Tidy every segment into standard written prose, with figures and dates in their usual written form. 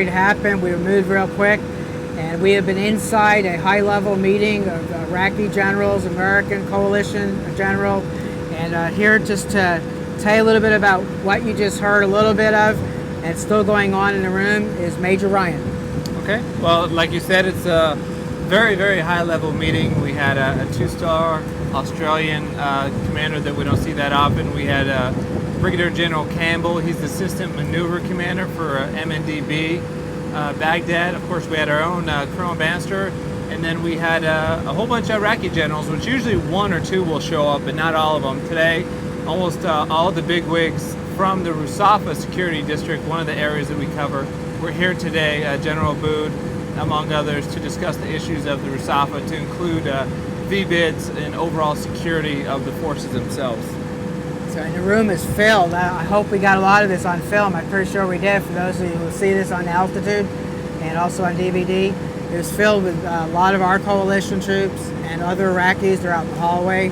It happened. We were moved real quick, and we have been inside a high-level meeting of Iraqi generals, American coalition general, and here just to tell you a little bit about what you just heard a little bit of, and it's still going on in the room, is Major Ryan. Okay, well, like you said, it's a very, very high-level meeting. We had a two-star Australian commander that we don't see that often. We had Brigadier General Campbell. He's the Assistant Maneuver Commander for MNDB Baghdad. Of course, we had our own Colonel Bannister, and then we had a whole bunch of Iraqi generals, which usually one or two will show up, but not all of them. Today, almost all of the bigwigs from the Rusafa Security District, one of the areas that we cover, we're here today, General Abood, among others, to discuss the issues of the Rusafa, to include VBIDs and overall security of the forces themselves. So, and the room is filled. I hope we got a lot of this on film. I'm pretty sure we did. For those of you who see this on altitude and also on DVD, it was filled with a lot of our coalition troops and other Iraqis. They're out in the hallway.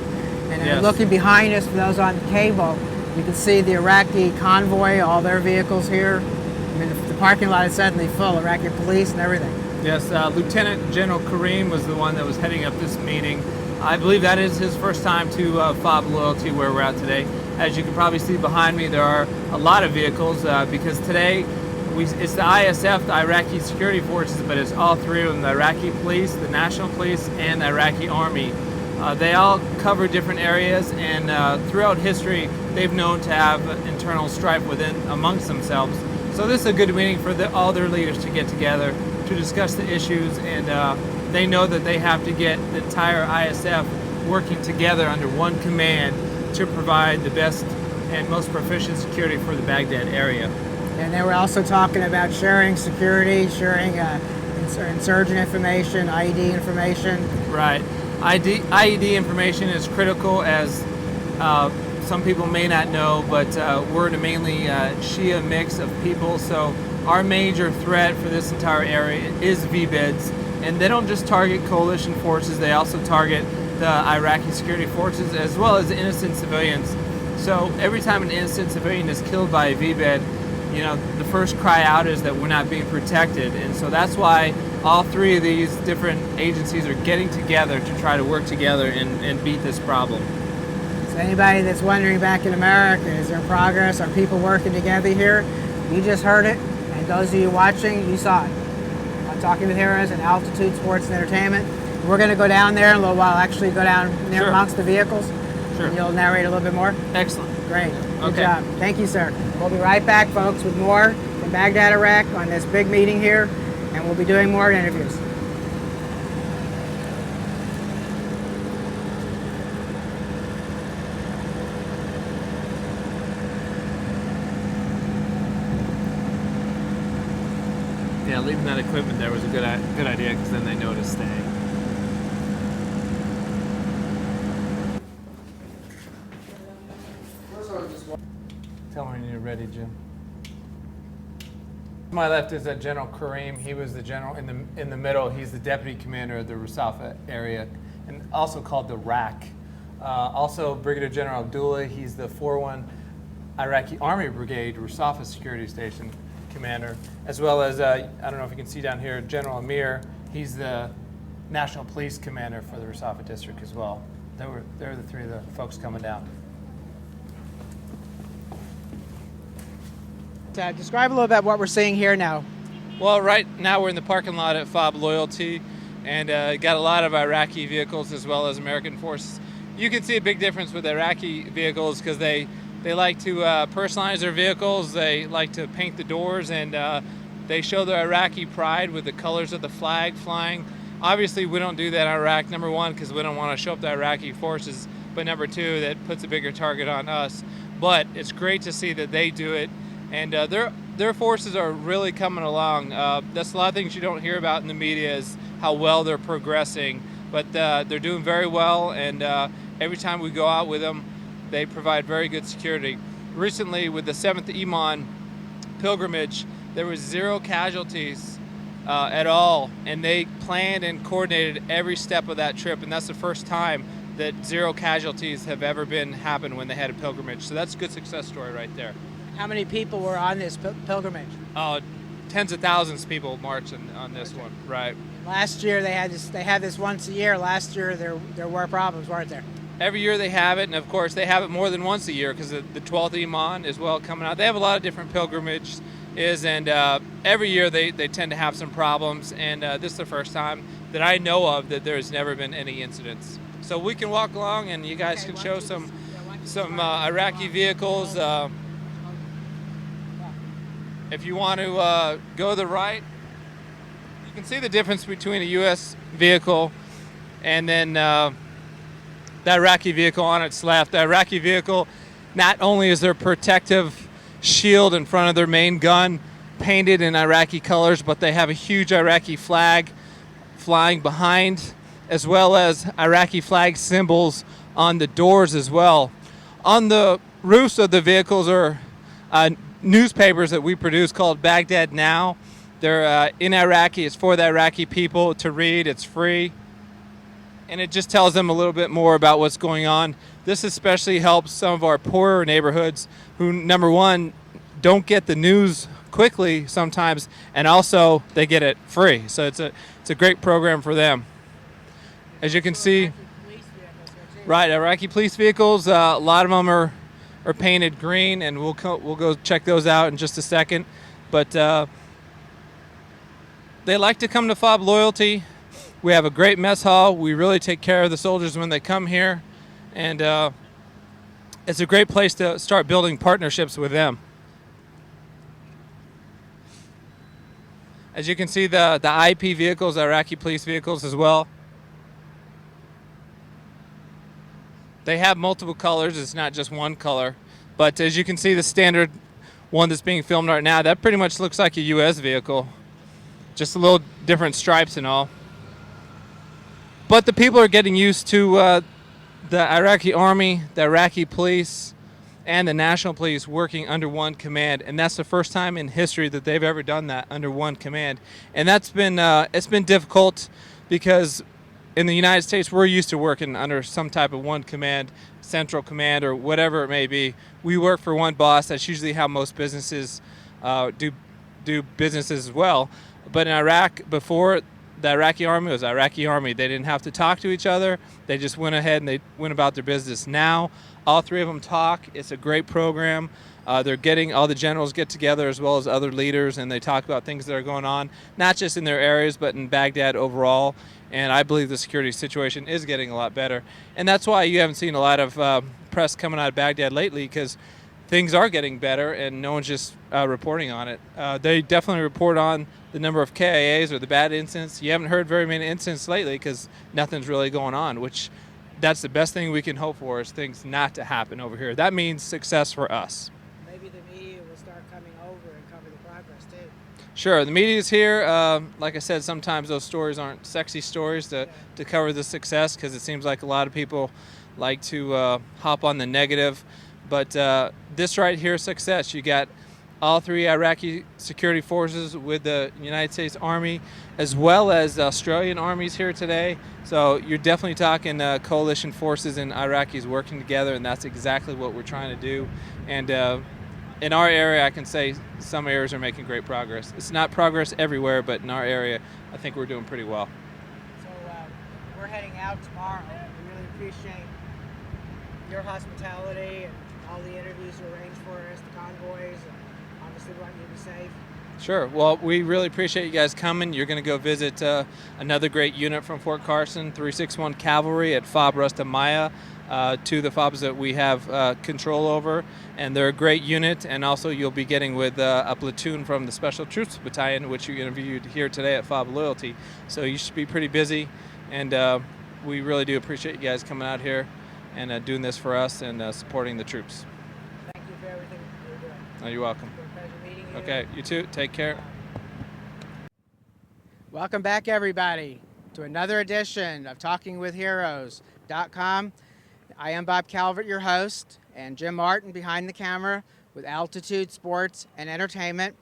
And then looking behind us, for those on the cable, you can see the Iraqi convoy, all their vehicles here. I mean, the parking lot is suddenly full, Iraqi police and everything. Yes, Lieutenant General Kareem was the one that was heading up this meeting. I believe that is his first time to FOB Loyalty, where we're at today. As you can probably see behind me, there are a lot of vehicles because today it's the ISF, the Iraqi Security Forces, but it's all three of them, the Iraqi Police, the National Police, and the Iraqi Army. They all cover different areas, and throughout history, they've known to have internal strife within amongst themselves. So this is a good meeting for all their leaders to get together to discuss the issues, and they know that they have to get the entire ISF working together under one command to provide the best and most proficient security for the Baghdad area. And they were also talking about sharing security, sharing insurgent information, IED information. Right. IED information is critical, as some people may not know, but we're in a mainly Shia mix of people, so our major threat for this entire area is VBIDs, and they don't just target coalition forces, they also target the Iraqi security forces as well as innocent civilians. So every time an innocent civilian is killed by a VBID, you know, the first cry out is that we're not being protected, and so that's why all three of these different agencies are getting together to try to work together and beat this problem. So anybody that's wondering back in America, is there progress? Are people working together here? You just heard it, and those of you watching, you saw it. I'm talking with Heroes and Altitude Sports and Entertainment. We're going to go down there in a little while, actually go down there amongst the vehicles. Sure. And you'll narrate a little bit more? Excellent. Great. Good job. Thank you, sir. We'll be right back, folks, with more from Baghdad, Iraq on this big meeting here, and we'll be doing more interviews. Yeah, leaving that equipment there was a good idea, because then they know to stay. Tell me when you're ready, Jim. To my left is General Kareem. He was the general in the middle. He's the deputy commander of the Rusafa area, and also called the RAC. Also, Brigadier General Abdullah. He's the 4-1 Iraqi Army Brigade Rusafa Security Station commander, as well as I don't know if you can see down here, General Amir. He's the National Police commander for the Rusafa district as well. They're the three of the folks coming down. Describe a little bit what we're seeing here now. Well, right now we're in the parking lot at FOB Loyalty, and got a lot of Iraqi vehicles as well as American forces. You can see a big difference with Iraqi vehicles because they like to personalize their vehicles. They like to paint the doors, and they show their Iraqi pride with the colors of the flag flying. Obviously, we don't do that in Iraq, number one, because we don't want to show up the Iraqi forces, but number two, that puts a bigger target on us. But it's great to see that they do it, and their forces are really coming along. That's a lot of things you don't hear about in the media, is how well they're progressing, but they're doing very well, and every time we go out with them, they provide very good security. Recently, with the 7th Iman pilgrimage, there was 0 casualties at all, and they planned and coordinated every step of that trip, and that's the first time that 0 casualties have ever happened when they had a pilgrimage. So that's a good success story right there. How many people were on this pilgrimage? Oh, tens of thousands of people marching on this one, right? Last year they had this once a year. Last year there were problems, weren't there? Every year they have it, and of course they have it more than once a year because the 12th Iman is well coming out. They have a lot of different pilgrimages, and every year they tend to have some problems, and this is the first time that I know of that there's never been any incidents. So we can walk along, and you guys can show some Iraqi vehicles. If you want to go to the right, you can see the difference between a U.S. vehicle and then the Iraqi vehicle on its left. The Iraqi vehicle, not only is there protective shield in front of their main gun painted in Iraqi colors, but they have a huge Iraqi flag flying behind, as well as Iraqi flag symbols on the doors as well. On the roofs of the vehicles are newspapers that we produce called Baghdad Now. They're in Iraqi. It's for the Iraqi people to read. It's free. And it just tells them a little bit more about what's going on. This especially helps some of our poorer neighborhoods who, number one, don't get the news quickly sometimes, and also they get it free. So it's a great program for them. As you can see, right, Iraqi police vehicles, a lot of them are painted green, and we'll go check those out in just a second. But they like to come to FOB Loyalty. We have a great mess hall. We really take care of the soldiers when they come here, and it's a great place to start building partnerships with them. As you can see, the IP vehicles, Iraqi police vehicles as well. They have multiple colors. It's not just one color. But as you can see, the standard one that's being filmed right now, that pretty much looks like a U.S. vehicle. Just a little different stripes and all. But the people are getting used to the Iraqi Army, the Iraqi police, and the National Police working under one command. And that's the first time in history that they've ever done that under one command. And that's been it's been difficult because in the United States, we're used to working under some type of one command, central command, or whatever it may be. We work for one boss. That's usually how most businesses do business as well. But in Iraq, before, the Iraqi Army was Iraqi Army. They didn't have to talk to each other. They just went ahead and they went about their business. Now, all three of them talk. It's a great program. They're getting, all the generals get together as well as other leaders, and they talk about things that are going on, not just in their areas, but in Baghdad overall. And I believe the security situation is getting a lot better. And that's why you haven't seen a lot of press coming out of Baghdad lately, because things are getting better and no one's just reporting on it. They definitely report on the number of KIAs or the bad incidents. You haven't heard very many incidents lately because nothing's really going on, which that's the best thing we can hope for, is things not to happen over here. That means success for us. Maybe the media will start coming over and cover the progress too. Sure, the media's here. Like I said, sometimes those stories aren't sexy stories to cover the success, because it seems like a lot of people like to hop on the negative. But this right here is success. You got all three Iraqi security forces with the United States Army, as well as the Australian armies here today. So you're definitely talking coalition forces and Iraqis working together, and that's exactly what we're trying to do. And in our area, I can say some areas are making great progress. It's not progress everywhere, but in our area, I think we're doing pretty well. So we're heading out tomorrow. We really appreciate your hospitality and all the interviews you arranged for us, the convoys, and obviously want you to be safe. Sure. Well, we really appreciate you guys coming. You're going to go visit another great unit from Fort Carson, 361 Cavalry at FOB Rustamaya, two of the FOBs that we have control over. And they're a great unit. And also you'll be getting with a platoon from the Special Troops Battalion, which you interviewed here today at FOB Loyalty. So you should be pretty busy. And we really do appreciate you guys coming out here and doing this for us and supporting the troops. Thank you for everything you're doing. Oh, you're welcome. It's been a pleasure meeting you. Okay, you too. Take care. Welcome back, everybody, to another edition of TalkingWithHeroes.com. I am Bob Calvert, your host, and Jim Martin behind the camera with Altitude Sports and Entertainment.